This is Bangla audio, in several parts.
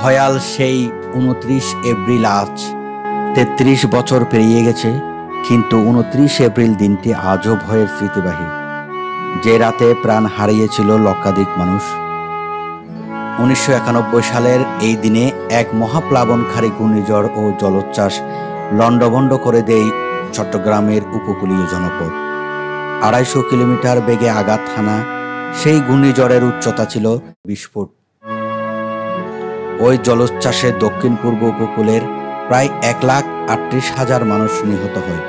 ভয়াল সেই ২৯ এপ্রিল। আজ ৩৩ বছর পেরিয়ে গেছে, কিন্তু ২৯ এপ্রিল দিনটি আজও ভয়ের স্মৃতিবাহী। যে রাতে প্রাণ হারিয়েছিল লক্ষাধিক মানুষ। ১৯৯১ সালের এই দিনে এক মহাপ্লাবনকারী ঘূর্ণিঝড় ও জলোচ্ছ্বাস লণ্ডভণ্ড করে দেয় চট্টগ্রামের উপকূলীয় জনপদ। ২৫০ কিলোমিটার বেগে আঘাত হানা সেই ঘূর্ণিঝড়ের উচ্চতা ছিল ২০ ফুট। ওই জলোচ্ছ্বাসে দক্ষিণ পূর্ব উপকূলের প্রায় ১,৩৮,০০০ মানুষ নিহত হয়।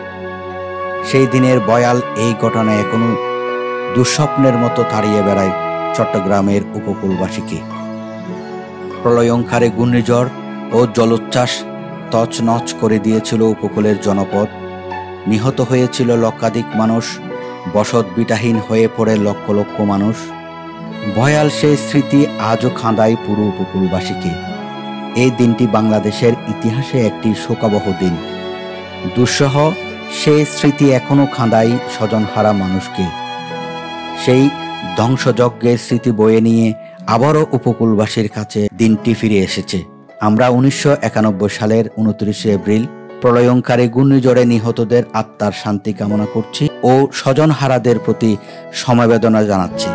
সেই দিনের ভয়াল এই ঘটনা এখনো দুঃস্বপ্নের মতো তাড়িয়ে বেড়ায় চট্টগ্রামের উপকূলবাসীকে। প্রলয়ঙ্কারী ঘূর্ণিঝড় ও জলোচ্ছ্বাস তছনছ করে দিয়েছিল উপকূলের জনপদ। নিহত হয়েছিল লক্ষাধিক মানুষ, বসতভিটাহীন হয়ে পড়ে লক্ষ লক্ষ মানুষ। ভয়াল সেই স্মৃতি আজও কাঁদায় পুরো উপকূলবাসীকে। এই দিনটি বাংলাদেশের ইতিহাসে একটি শোকাবহ দিন। দুঃসহ সেই স্মৃতি এখনো কাঁদায় স্বজনহারা মানুষকে। সেই ধ্বংসযজ্ঞের স্মৃতি বয়ে নিয়ে আবারও উপকূলবাসীর কাছে দিনটি ফিরে এসেছে। আমরা ১৯৯১ সালের ২৯ এপ্রিল প্রলয়ঙ্কারী ঘূর্ণিঝড়ে নিহতদের আত্মার শান্তি কামনা করছি ও স্বজনহারাদের প্রতি সমবেদনা জানাচ্ছি।